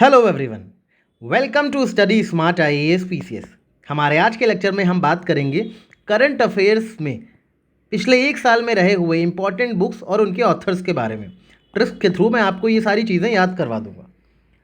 Hello everyone, welcome to study smart IAS PCS. हमारे आज के लेक्चर में हम बात करेंगे करंट अफेयर्स में पिछले एक साल में रहे हुए इंपॉर्टेंट बुक्स और उनके ऑथर्स के बारे में। ट्रिक्स के थ्रू मैं आपको ये सारी चीज़ें याद करवा दूंगा।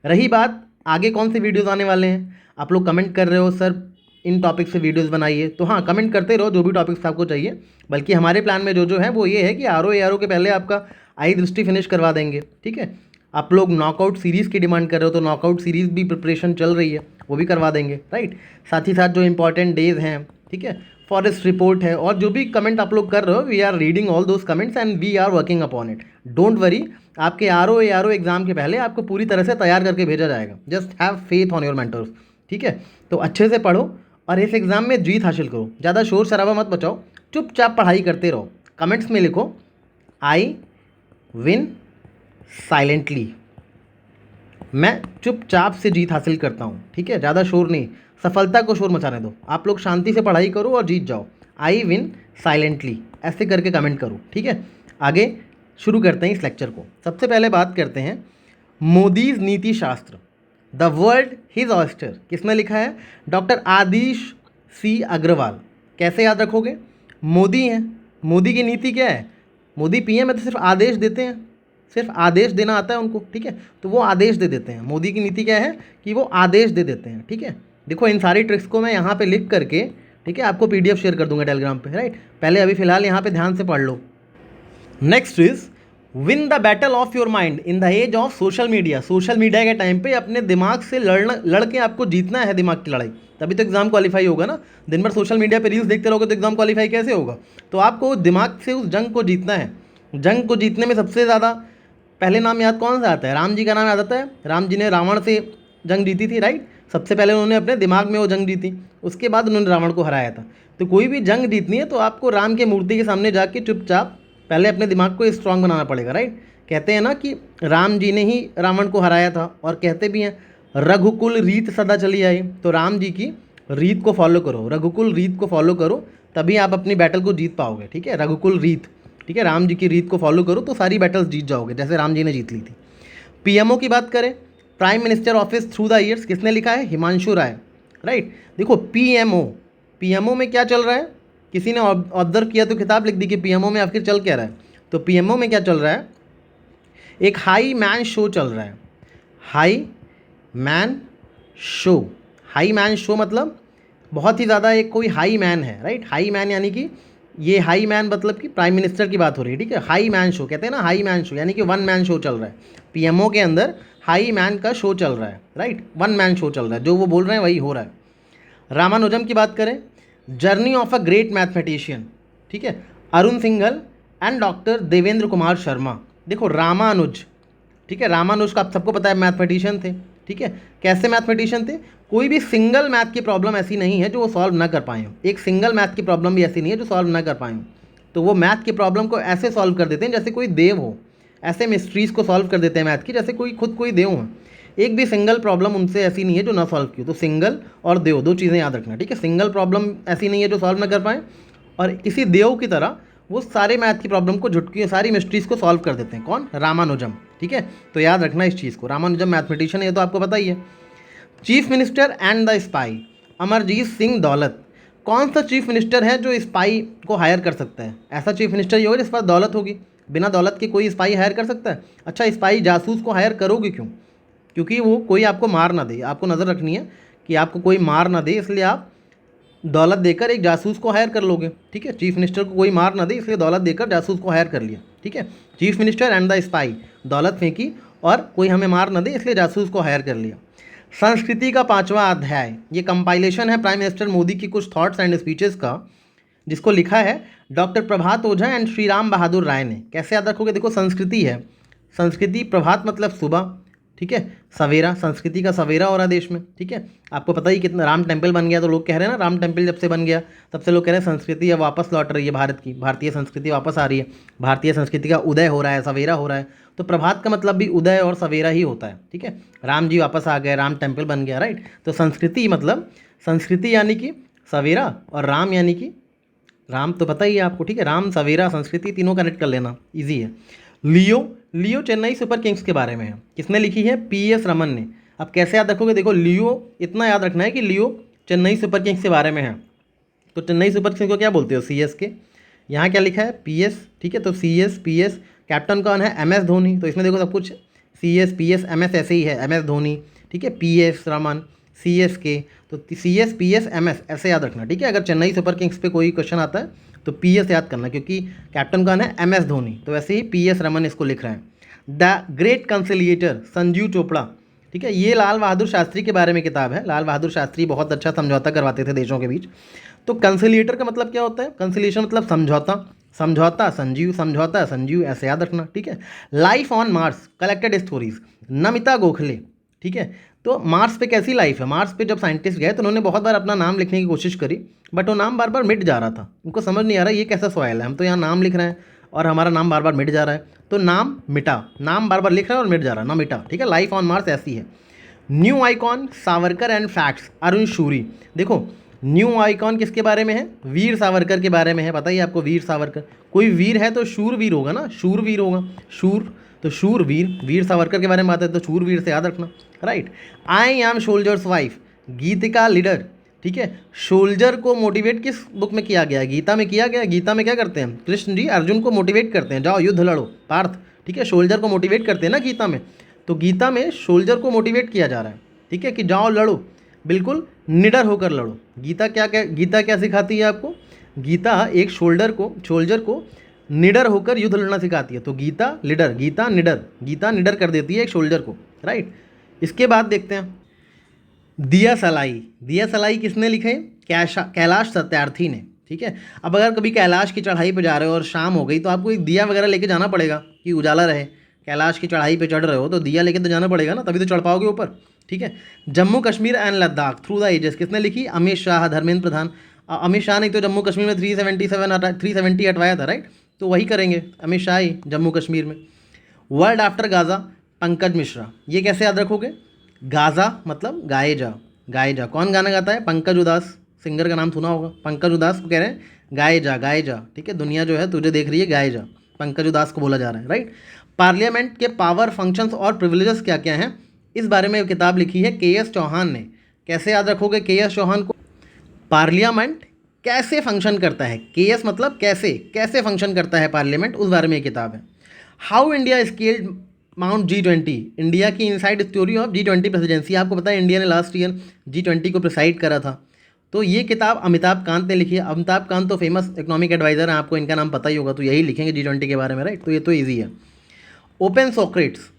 रही बात आगे कौन से वीडियोज़ आने वाले हैं, आप लोग कमेंट कर रहे हो सर इन टॉपिक से वीडियोज़ बनाइए, तो हाँ कमेंट करते रहो जो भी टॉपिक्स आपको चाहिए। बल्कि हमारे प्लान में जो है वो ये है कि आर के पहले आपका आई दृष्टि फिनिश करवा देंगे। ठीक है, आप लोग नॉकआउट सीरीज़ की डिमांड कर रहे हो तो नॉकआउट सीरीज़ भी प्रिपरेशन चल रही है, वो भी करवा देंगे। राइट, साथ ही साथ जो इंपॉर्टेंट डेज हैं, ठीक है, फॉरेस्ट रिपोर्ट है और जो भी कमेंट आप लोग कर रहे हो, we are reading all those comments and we are working upon it. Don't worry, आपके आर एग्जाम के पहले आपको पूरी तरह से तैयार करके भेजा जाएगा। Just have faith on your mentors. ठीक है, तो अच्छे से पढ़ो और इस एग्ज़ाम में जीत हासिल करो। ज़्यादा शोर शराबा मत बचाओ, चुपचाप पढ़ाई करते रहो। कमेंट्स में लिखो आई विन साइलेंटली, मैं चुपचाप से जीत हासिल करता हूँ। ठीक है, ज़्यादा शोर नहीं, सफलता को शोर मचाने दो। आप लोग शांति से पढ़ाई करो और जीत जाओ। आई विन साइलेंटली ऐसे करके कमेंट करो। ठीक है, आगे शुरू करते हैं इस लेक्चर को। सबसे पहले बात करते हैं मोदीज नीति शास्त्र, द वर्ल्ड हिज ऑयस्टर। किसने लिखा है? डॉक्टर आदिश सी अग्रवाल। कैसे याद रखोगे? मोदी हैं, मोदी की नीति क्या है? मोदी पीएम है तो सिर्फ आदेश देते हैं, सिर्फ आदेश देना आता है उनको। ठीक है, तो वो आदेश दे देते हैं। मोदी की नीति क्या है कि वो आदेश दे देते हैं। ठीक है, देखो इन सारी ट्रिक्स को मैं यहाँ पे लिख करके, ठीक है, आपको पीडीएफ शेयर कर दूंगा टेलीग्राम पे। राइट, पहले अभी फिलहाल यहाँ पे ध्यान से पढ़ लो। Next is win the battle of your mind in the age of social media. Social media के टाइम पे अपने दिमाग से लड़ के आपको जीतना है दिमाग की लड़ाई, तभी तो एग्जाम क्वालिफाई होगा ना। दिन भर सोशल मीडिया पे रील्स देखते रहोगे तो एग्जाम क्वालिफाई कैसे होगा? तो आपको दिमाग से उस जंग को जीतना है। जंग को जीतने में सबसे ज़्यादा पहले नाम याद कौन सा आता है? राम जी का नाम याद आता है। राम जी ने रावण से जंग जीती थी। राइट, सबसे पहले उन्होंने अपने दिमाग में वो जंग जीती, उसके बाद उन्होंने रावण को हराया था। तो कोई भी जंग जीतनी है तो आपको राम के मूर्ति के सामने जाके चुपचाप पहले अपने दिमाग को स्ट्रांग बनाना पड़ेगा। राइट, कहते हैं ना कि राम जी ने ही रावण को हराया था, और कहते भी हैं रघुकुल रीत सदा चली आई। तो राम जी की रीत को फॉलो करो, रघुकुल रीत को फॉलो करो, तभी आप अपनी बैटल को जीत पाओगे। ठीक है, रघुकुल रीत, ठीक है, राम जी की रीत को फॉलो करो तो सारी बैटल्स जीत जाओगे, जैसे राम जी ने जीत ली थी। पीएमओ की बात करें, prime minister office through the years, किसने लिखा है? हिमांशु राय। राइट, देखो पीएमओ में क्या चल रहा है? किसी ने ऑब्जर्व किया तो किताब लिख दी कि पीएमओ में आखिर चल क्या रहा है। तो पीएमओ में क्या चल रहा है? एक हाई मैन शो चल रहा है। High man show, high man show मतलब बहुत ही ज़्यादा एक कोई हाई मैन है। राइट, हाई मैन यानी कि ये हाई मैन मतलब कि प्राइम मिनिस्टर की बात हो रही है। ठीक है, हाई मैन शो कहते हैं ना, हाई मैन शो यानी कि वन मैन शो चल रहा है। पीएमओ के अंदर हाई मैन का शो चल रहा है। राइट, वन मैन शो चल रहा है, जो वो बोल रहे हैं वही हो रहा है। रामानुजम की बात करें, journey of a great mathematician, ठीक है, अरुण सिंघल एंड डॉक्टर देवेंद्र कुमार शर्मा। देखो रामानुज, ठीक है, रामानुज का आप सबको पता है मैथमेटिशियन थे। ठीक है, कैसे मैथमेटिशियन थे? कोई भी सिंगल मैथ की प्रॉब्लम ऐसी नहीं है जो वो सॉल्व ना कर पाए हो। एक सिंगल मैथ की प्रॉब्लम भी ऐसी नहीं है जो सॉल्व ना कर पाए हो। तो वो मैथ की प्रॉब्लम को ऐसे सॉल्व कर देते हैं जैसे कोई देव हो, ऐसे मिस्ट्रीज़ को सॉल्व कर देते हैं मैथ की जैसे कोई देव हो। एक भी सिंगल प्रॉब्लम उनसे ऐसी नहीं है जो ना सॉल्व की हो। तो सिंगल और देव दो चीज़ें याद रखना। ठीक है, सिंगल प्रॉब्लम ऐसी नहीं है जो सॉल्व ना कर पाए, और किसी देव की तरह वो सारे मैथ की प्रॉब्लम को झुटकी सारी मिस्ट्रीज़ को सॉल्व कर देते हैं। कौन? रामानुजम। ठीक है, तो याद रखना इस चीज़ को, रामानुजम मैथमेटिशियन है, ये तो आपको पता ही है। Chief minister and the spy, Amarjeet Singh दौलत। कौन सा चीफ मिनिस्टर है जो स्पाई को हायर कर सकता है? ऐसा चीफ मिनिस्टर ये होगा जिस पास दौलत होगी। बिना दौलत के कोई स्पाई हायर कर सकता है? अच्छा, स्पाई जासूस को हायर करोगे क्यों? क्योंकि वो कोई आपको मार ना दे। आपको नज़र रखनी है कि आपको कोई मार ना दे, इसलिए आप दौलत देकर एक जासूस को हायर कर लोगे। ठीक है, चीफ मिनिस्टर को कोई मार ना दे इसलिए दौलत देकर जासूस को हायर कर लिया। ठीक है, chief minister and the spy, दौलत फेंकी और कोई हमें मार ना दे इसलिए जासूस को हायर कर लिया। संस्कृति का 5वां अध्याय, ये कंपाइलेशन है प्राइम मिनिस्टर मोदी की कुछ थॉट्स एंड स्पीचेस का, जिसको लिखा है डॉक्टर प्रभात ओझा एंड श्री राम बहादुर राय ने। कैसे याद रखोगे? देखो संस्कृति है, संस्कृति, प्रभात मतलब सुबह, ठीक है, सवेरा, संस्कृति का सवेरा हो रहा है देश में। ठीक है, आपको पता ही कितना राम टेम्पल बन गया, तो लोग कह रहे हैं ना राम टेम्पल जब से बन गया तब से लोग कह रहे हैं संस्कृति अब वापस लौट रही है, भारत की भारतीय संस्कृति वापस आ रही है, भारतीय संस्कृति का उदय हो रहा है, सवेरा हो रहा है। तो प्रभात का मतलब भी उदय और सवेरा ही होता है। ठीक है, राम जी वापस आ गए, राम टेम्पल बन गया। राइट, तो संस्कृति मतलब संस्कृति यानी कि सवेरा, और राम यानी कि राम तो पता ही है आपको। ठीक है, राम सवेरा संस्कृति तीनों कनेक्ट कर लेना, इजी है। लियो, लियो चेन्नई सुपर किंग्स के बारे में है। किसने लिखी है? PS रमन ने। अब कैसे याद रखोगे, देखो लियो, इतना याद रखना है कि लियो चेन्नई सुपर किंग्स के बारे में है, तो चेन्नई सुपर किंग्स को क्या बोलते हो, CSK। यहाँ क्या लिखा है, PS, ठीक है, तो CS PS, कैप्टन कौन है, MS धोनी, तो इसमें देखो सब कुछ CS PS MS ऐसे ही है, MS धोनी, ठीक है, PS रमन, CSK, तो CS PS MS ऐसे याद रखना, ठीक है। अगर चेन्नई सुपर किंग्स पे कोई क्वेश्चन आता है तो PS याद करना, क्योंकि कैप्टन कौन है, MS धोनी, तो वैसे ही PS रमन इसको लिख रहे हैं। द ग्रेट कंसिलिएटर संजीव चोपड़ा, ठीक है, ये लाल बहादुर शास्त्री के बारे में किताब है। लाल बहादुर शास्त्री बहुत अच्छा समझौता करवाते थे देशों के बीच। तो कंसिलिएटर का मतलब क्या होता है, कंसिलिएशन मतलब समझौता, समझौता संजीव, समझौता संजीव, ऐसे याद रखना, ठीक है। Life on Mars collected stories, Namita Gokhale, ठीक है। तो मार्स पे कैसी लाइफ है, मार्स पे जब साइंटिस्ट गए तो उन्होंने बहुत बार अपना नाम लिखने की कोशिश करी, बट वो नाम बार बार मिट जा रहा था, उनको समझ नहीं आ रहा ये कैसा सवाल है, हम तो यहाँ नाम लिख रहे हैं और हमारा नाम बार बार मिट जा रहा है, तो नाम मिटा, नाम बार बार लिख रहे हैं और मिट जा रहा है, ना मिटा, ठीक है। लाइफ ऑन मार्स ऐसी है। New icon Savarkar and facts, Arun शूरी। देखो न्यू आइकॉन किसके बारे में है, वीर सावरकर के बारे में है, पता ही आपको वीर सावरकर, कोई वीर है तो शूरवीर होगा ना, शूरवीर होगा, शूर, तो शूरवीर, वीर सावरकर के बारे में बात है तो शूरवीर से याद रखना, right. I am soldiers wife, Geetika leader, ठीक है। सोल्जर को मोटिवेट किस बुक में किया गया है, गीता में किया गया है। गीता में क्या करते हैं, कृष्ण जी अर्जुन को मोटिवेट करते हैं, जाओ युद्ध लड़ो पार्थ, ठीक है, सोल्जर को मोटिवेट करते हैं ना गीता में, तो गीता में सोल्जर को मोटिवेट किया जा रहा है, ठीक है, कि जाओ लड़ो, बिल्कुल निडर होकर लड़ो। गीता क्या सिखाती है आपको, गीता एक सोल्जर को निडर होकर युद्ध लड़ना सिखाती है, तो गीता लीडर, गीता निडर कर देती है एक सोल्जर को, राइट। इसके बाद देखते हैं दिया सलाई, दिया सलाई किसने लिखे, कैलाश सत्यार्थी ने, ठीक है। अब अगर कभी कैलाश की चढ़ाई पे जा रहे हो और शाम हो गई तो आपको एक दिया वगैरह लेके जाना पड़ेगा कि उजाला रहे, कैलाश की चढ़ाई पे चढ़ रहे हो तो दिया लेके तो जाना पड़ेगा ना, तभी तो चढ़ पाओगे ऊपर, ठीक है। Jammu Kashmir and Ladakh through the ages किसने लिखी, अमित शाह, धर्मेंद्र प्रधान। अमित शाह ने तो जम्मू कश्मीर में 370 हटवाया था, राइट, तो वही करेंगे अमित शाह ही जम्मू कश्मीर में। World after Gaza, Pankaj Mishra, ये कैसे याद रखोगे, गाज़ा मतलब गाए जा, गाए जा, कौन गाना गाता है, पंकज उदास, सिंगर का नाम सुना होगा, पंकज उदास को कह रहे हैं गाए जा, गाए जा, ठीक है, दुनिया जो है तुझे देख रही है, गाए जा, पंकज उदास को बोला जा रहा है, राइट। पार्लियामेंट के पावर, फंक्शंस और प्रिविलेजेस क्या क्या हैं, इस बारे में किताब लिखी है KS चौहान ने। कैसे याद रखोगे KS चौहान को, पार्लियामेंट कैसे फंक्शन करता है, KS मतलब कैसे, कैसे फंक्शन करता है पार्लियामेंट, उस बारे में ये किताब है। How India scaled mount G20, India की inside story of G20 presidency. आपको पता है इंडिया ने लास्ट ईयर G20 को प्रिसाइड करा था, तो ये किताब अमिताभ कांत ने लिखी है। अमिताभ कांत तो फेमस इकोनॉमिक एडवाइज़र हैं, आपको इनका नाम पता ही होगा, तो यही लिखेंगे G20 के बारे में, राइट, तो ये तो ईजी है। ओपन सोक्रेट्स,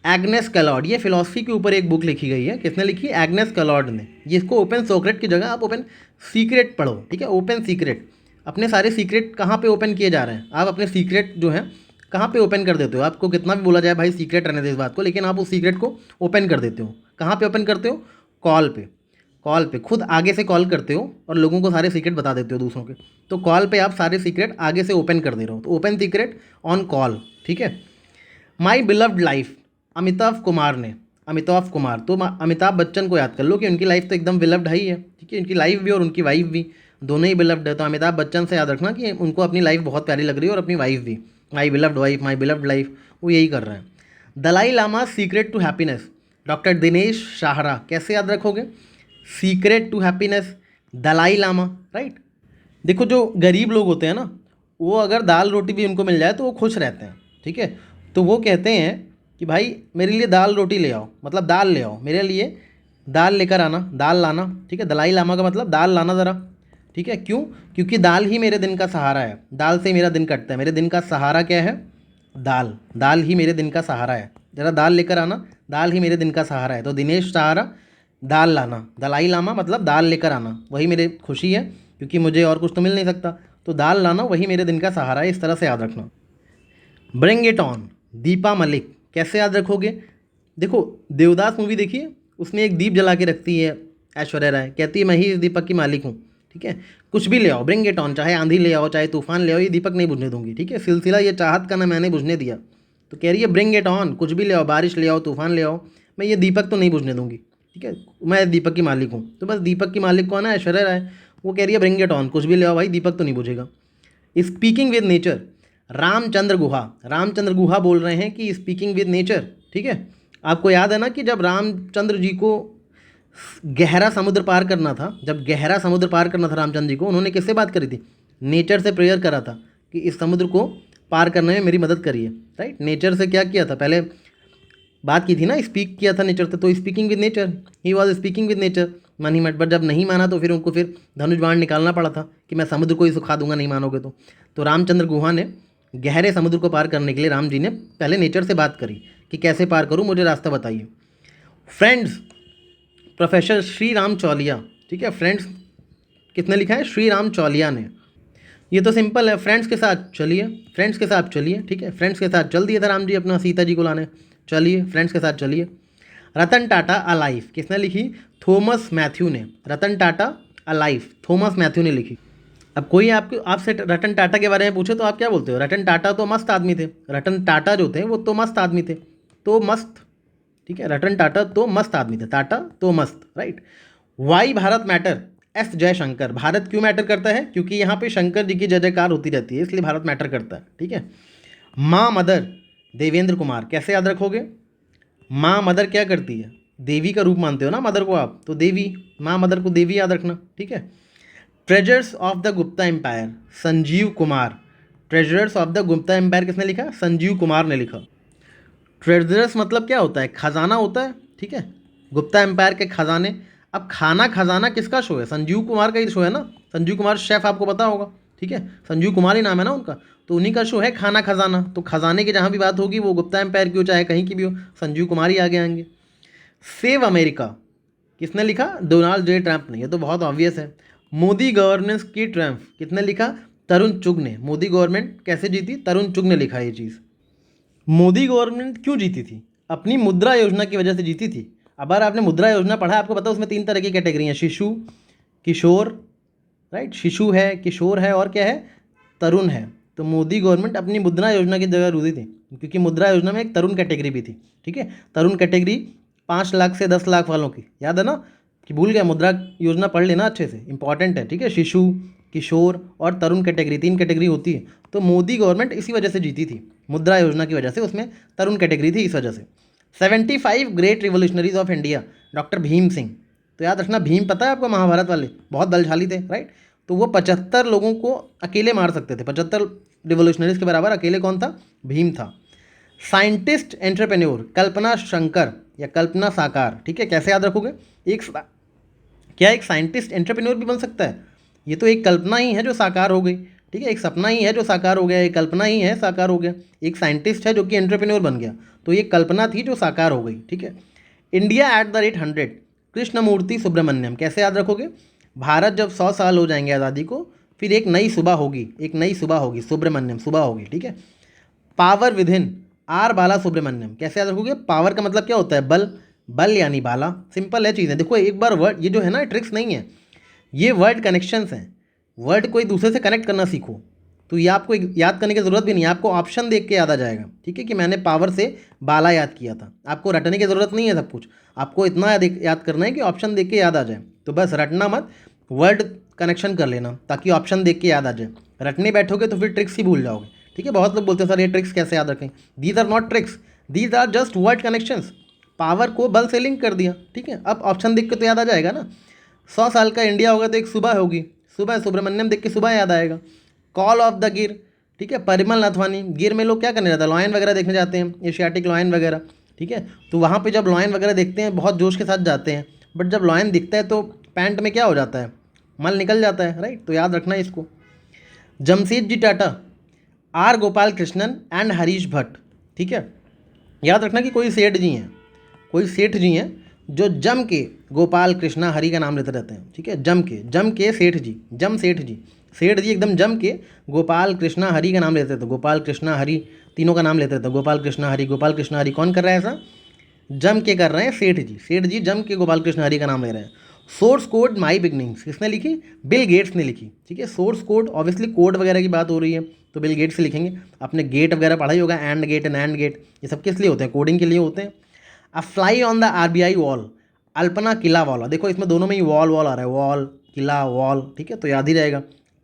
एग्नेस कैलॉर्ड, ये फिलॉसफी के ऊपर एक बुक लिखी गई है, किसने लिखी, एग्नेस कैलॉर्ड ने। ये इसको ओपन सोक्रेट की जगह आप ओपन सीक्रेट पढ़ो, ठीक है, ओपन सीक्रेट, अपने सारे सीक्रेट कहाँ पे ओपन किए जा रहे हैं, आप अपने सीक्रेट जो है कहाँ पे ओपन कर देते हो, आपको कितना भी बोला जाए भाई सीक्रेट रहने दे इस बात को, लेकिन आप उस सीक्रेट को ओपन कर देते हो, कहाँ पे ओपन करते हो, कॉल पे, कॉल पे खुद आगे से कॉल करते हो और लोगों को सारे सीक्रेट बता देते हो दूसरों के, तो कॉल पे आप सारे सीक्रेट आगे से ओपन कर दे रहे हो, तो ओपन सीक्रेट ऑन कॉल, ठीक है। माई बिलव्ड लाइफ, अमिताभ कुमार ने, अमिताभ कुमार, तो अमिताभ बच्चन को याद कर लो कि उनकी लाइफ तो एकदम बिलव्ड है ही है, ठीक है, उनकी लाइफ भी और उनकी वाइफ भी दोनों ही बिलव्ड है, तो अमिताभ बच्चन से याद रखना कि उनको अपनी लाइफ बहुत प्यारी लग रही है और अपनी वाइफ भी, my beloved wife, my beloved life, वो यही कर रहे हैं। Dalai Lama secret to happiness, doctor Dinesh Shahra, कैसे याद रखोगे, secret to happiness, Dalai Lama, right. देखो जो गरीब लोग होते हैं ना, वो अगर दाल रोटी भी उनको मिल जाए तो वो खुश रहते हैं, ठीक है, तो वो कहते हैं कि भाई मेरे लिए दाल रोटी ले आओ, मतलब दाल ले आओ मेरे लिए, दाल लेकर आना, दाल लाना, ठीक है, दलाई लामा का मतलब दाल लाना ज़रा, ठीक है, क्यों, क्योंकि दाल ही मेरे दिन का सहारा है, दाल से मेरा दिन कटता है, मेरे दिन का सहारा क्या है, दाल, दाल ही मेरे दिन का सहारा है, ज़रा दाल लेकर आना, दाल ही मेरे दिन का सहारा है, तो दिनेश सहारा, दाल लाना, दलाई लामा मतलब दाल लेकर आना, वही मेरी खुशी है, क्योंकि मुझे और कुछ तो मिल नहीं सकता, तो दाल लाना वही मेरे दिन का सहारा है, इस तरह से याद रखना। Bring it on, Deepa Malik, कैसे याद रखोगे, देखो देवदास मूवी देखिए, उसमें एक दीप जला के रखती है ऐश्वर्या राय, कहती है मैं ही इस दीपक की मालिक हूँ, ठीक है, कुछ भी ले आओ, ब्रिंग इट ऑन, चाहे आंधी ले आओ, चाहे तूफान ले आओ, ये दीपक नहीं बुझने दूंगी, ठीक है, सिलसिला ये चाहत का ना मैंने बुझने दिया, तो कह रही है ब्रिंग इट ऑन, कुछ भी ले आओ, बारिश ले आओ, तूफान ले आओ, मैं ये दीपक तो नहीं बुझने दूंगी, ठीक है, मैं दीपक की मालिक हूँ, तो बस दीपक की मालिक कौन है, ऐश्वर्या राय, वो कह रही है ब्रिंग इट ऑन, कुछ भी ले आओ भाई, दीपक तो नहीं बुझेगा। Speaking with nature, Ramachandra Guha, Ramachandra Guha बोल रहे हैं कि स्पीकिंग विद नेचर, ठीक है, आपको याद है ना कि जब रामचंद्र जी को गहरा समुद्र पार करना था, जब गहरा समुद्र पार करना था रामचंद्र जी को, उन्होंने किससे बात करी थी? नेचर से प्रेयर करा था कि इस समुद्र को पार करने में मेरी मदद करिए, राइट। नेचर से क्या किया था? पहले बात की थी ना, स्पीक किया था नेचर से, तो speaking with nature, he was speaking with nature. मन ही मत, बट जब नहीं माना तो फिर उनको फिर धनुष बाण निकालना पड़ा था कि मैं समुद्र को ही सुखा दूंगा नहीं मानोगे तो रामचंद्र गुहा ने गहरे समुद्र को पार करने के लिए राम जी ने पहले नेचर से बात करी कि कैसे पार करूँ, मुझे रास्ता बताइए। फ्रेंड्स, प्रोफेसर श्री राम चौलिया, ठीक है। फ्रेंड्स किसने लिखा है? श्री राम चौलिया ने। ये तो सिंपल है, फ्रेंड्स के साथ चलिए, फ्रेंड्स के साथ चलिए, ठीक है। फ्रेंड्स के साथ चल दिए था राम जी अपना सीता जी को लाने, चलिए फ्रेंड्स के साथ चलिए। रतन टाटा अलाइव किसने लिखी? थॉमस मैथ्यू ने। Ratan Tata alive Thomas Matthew ने लिखी। अब कोई आपसे रतन टाटा के बारे में पूछे तो आप क्या बोलते हो? रतन टाटा तो मस्त आदमी थे। रतन टाटा जो थे वो तो मस्त आदमी थे, तो मस्त, ठीक है। रतन टाटा तो मस्त आदमी थे, टाटा तो मस्त, right. Why Bharat matter, S Jaishankar. Bharat क्यों मैटर करता है? क्योंकि यहाँ पे शंकर जी की जय जयकार होती रहती है, इसलिए भारत मैटर करता है, ठीक है। माँ मदर, देवेंद्र कुमार। कैसे याद रखोगे? माँ मदर क्या करती है? देवी का रूप मानते हो ना मदर को आप, तो देवी, माँ मदर को देवी याद रखना, ठीक है। Treasures of the Gupta empire, Sanjeev Kumar. Treasures of the Gupta empire किसने लिखा? संजीव कुमार ने लिखा। ट्रेजर्स मतलब क्या होता है? खजाना होता है, ठीक है। गुप्ता एम्पायर के खजाने। अब खाना खजाना किसका शो है? संजीव कुमार का ही शो है ना। संजीव कुमार शेफ, आपको पता होगा, ठीक है। संजीव कुमार ही नाम है ना उनका, तो उन्हीं का शो है खाना खजाना। तो खजाने की जहाँ भी बात होगी, वो गुप्ता एम्पायर की हो चाहे कहीं की भी हो, संजीव कुमार ही आगे आएंगे। सेव अमेरिका किसने लिखा? डोनाल्ड जे ट्रम्प ने। ये तो बहुत ऑब्वियस है। मोदी गवर्नेंस की ट्रम्प किसने लिखा? तरुण चुग ने। मोदी गवर्नमेंट कैसे जीती? तरुण चुग ने लिखा ये चीज़। मोदी गवर्नमेंट क्यों जीती थी? अपनी मुद्रा योजना की वजह से जीती थी। अब अगर आपने मुद्रा योजना पढ़ा, आपको पता है उसमें 3 तरह की कैटेगरी हैं, शिशु, किशोर, राइट। शिशु है, किशोर है, और क्या है? तरुण है। तो मोदी गवर्नमेंट अपनी मुद्रा योजना की जगह रूधी थी, क्योंकि मुद्रा योजना में एक तरुण कैटेगरी भी थी, ठीक है। तरुण कैटेगरी 5 लाख से 10 लाख वालों की, याद है ना कि भूल गया? मुद्रा योजना पढ़ लेना अच्छे से, इंपॉर्टेंट है, ठीक है। शिशु, किशोर और तरुण कैटेगरी, 3 कैटेगरी होती है। तो मोदी गवर्नमेंट इसी वजह से जीती थी, मुद्रा योजना की वजह से, उसमें तरुण कैटेगरी थी इस वजह से। 75 great revolutionaries of India, doctor Bhim Singh. तो याद रखना, भीम पता है आपको? महाभारत वाले बहुत बलशाली थे, राइट। तो वो 75 लोगों को अकेले मार सकते थे। 75 रिवोल्यूशनरीज के बराबर अकेले कौन था? भीम था। साइंटिस्ट एंटरप्रेन्योर, कल्पना शंकर या कल्पना साकार, ठीक है। कैसे याद रखोगे? क्या एक साइंटिस्ट एंटरप्रेन्योर भी बन सकता है? ये तो एक कल्पना ही है जो साकार हो गई, ठीक है। एक सपना ही है जो साकार हो गया, एक कल्पना ही है साकार हो गया। एक साइंटिस्ट है जो कि एंटरप्रेन्योर बन गया, तो ये कल्पना थी जो साकार हो गई, ठीक है। India at the rate 100, Krishnamurthy Subramanian. कैसे याद रखोगे? भारत जब 100 साल हो जाएंगे आज़ादी को, फिर एक नई सुबह होगी, एक नई सुबह होगी, सुब्रमण्यम सुबह होगी, ठीक है। पावर विदिन, आर बाला सुब्रमण्यम। कैसे याद रखोगे? पावर का मतलब क्या होता है? बल, बल यानी बाला। सिंपल है चीज़ें। देखो एक बार वर्ड, ये जो है ना ट्रिक्स नहीं है, ये वर्ड कनेक्शंस हैं। वर्ड को एक दूसरे से कनेक्ट करना सीखो, तो ये आपको याद करने की ज़रूरत भी नहीं है, आपको ऑप्शन देख के याद आ जाएगा, ठीक है। कि मैंने पावर से बाला याद किया था, आपको रटने की ज़रूरत नहीं है सब कुछ, आपको इतना याद करना है कि ऑप्शन देख के याद आ जाए। तो बस रटना मत, वर्ड कनेक्शन कर लेना ताकि ऑप्शन देख के याद आ जाए। रटने बैठोगे तो फिर ट्रिक्स ही भूल जाओगे, ठीक है। बहुत लोग बोलते हैं सर ये ट्रिक्स कैसे याद रखें? These are not tricks, these are just word connections. Power को बल से लिंक कर दिया, ठीक है। अब ऑप्शन देख के तो याद आ जाएगा ना। 100 साल का इंडिया होगा तो एक सुबह होगी, सुबह सुब्रमण्यम देख के सुबह याद आएगा। कॉल ऑफ द गिर, ठीक है, परिमल नाथवानी। गिर में लोग क्या करने जाते हैं? लॉयन वगैरह देखने जाते हैं, एशियाटिक लॉयन वगैरह, ठीक है। तो वहाँ पे जब लॉयन वगैरह देखते हैं बहुत जोश के साथ जाते हैं, बट जब लॉयन दिखता है तो पैंट में क्या हो जाता है? मल निकल जाता है, राइट। तो याद रखना इसको। जमशेदजी टाटा, आर गोपाल कृष्णन एंड हरीश भट्ट, ठीक है। याद रखना कि कोई सेठ जी हैं, कोई सेठ जी हैं जो जम के गोपाल कृष्णा हरि का नाम लेते रहते हैं, ठीक है। जम के सेठ जी, जम सेठ जी, सेठ जी एकदम जम के गोपाल कृष्णा हरि का नाम लेते थे। गोपाल कृष्णा हरि तीनों का नाम लेते थे, गोपाल कृष्णा हरि, गोपाल कृष्णा हरि। कौन कर रहा है ऐसा? जम के कर रहे हैं सेठ जी, सेठ जी जम के गोपाल कृष्ण हरि का नाम ले रहे हैं। सोर्स कोड माई बिगनिंग्स किसने लिखी? बिल गेट्स ने लिखी, ठीक है। सोर्स कोड, ऑब्वियसली कोड वगैरह की बात हो रही है तो बिल गेट्स से लिखेंगे। आपने गेट वगैरह पढ़ा ही होगा, एंड गेट, नैंड गेट, ये सब किस लिए होते हैं? कोडिंग के लिए होते हैं। A fly on the RBI wall, Alpana Kila वाला। देखो इसमें दोनों में ही वॉल वॉल आ रहा है, वॉल किला वॉल, ठीक है, तो याद ही रहेगा।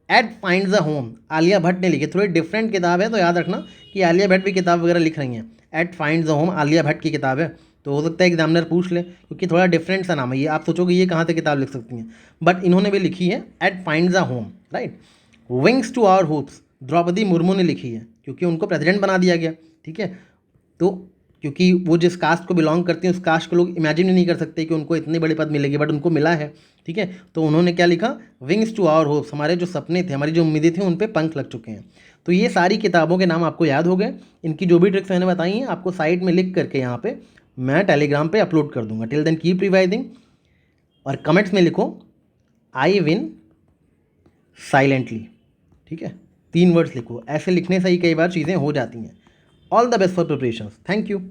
Ed finds a home, Alia Bhatt ने लिखी। थोड़ी डिफरेंट किताब है तो याद रखना कि आलिया भट्ट भी किताब वगैरह लिख रही हैं। Ed finds a home Alia Bhatt की किताब है, तो हो सकता है एग्जामिनर पूछ ले, क्योंकि थोड़ा डिफरेंट सा नाम है ये। आप सोचोगे ये कहाँ से किताब लिख सकती हैं, बट इन्होंने भी लिखी है Ed finds a home, right. Wings to our hopes Draupadi Murmu ने लिखी है, क्योंकि उनको प्रेसिडेंट बना दिया गया, ठीक है। तो क्योंकि वो जिस कास्ट को बिलोंग करती हैं उस कास्ट को लोग इमेजिन ही नहीं कर सकते कि उनको इतने बड़े पद मिलेंगे, बट उनको मिला है, ठीक है। तो उन्होंने क्या लिखा, विंग्स टू आवर होप्स, हमारे जो सपने थे, हमारी जो उम्मीदें थी, उन पे पंख लग चुके हैं। तो ये सारी किताबों के नाम आपको याद हो गए। इनकी जो भी ट्रिक्स मैंने बताई हैं आपको साइड में लिख करके यहाँ पे मैं टेलीग्राम पे अपलोड कर दूंगा। टिल देन कीप रिवाइजिंग, और कमेंट्स में लिखो आई विन साइलेंटली, ठीक है। 3 वर्ड्स लिखो, ऐसे लिखने से ही कई बार चीज़ें हो जाती हैं। All the best for preparation, thank you.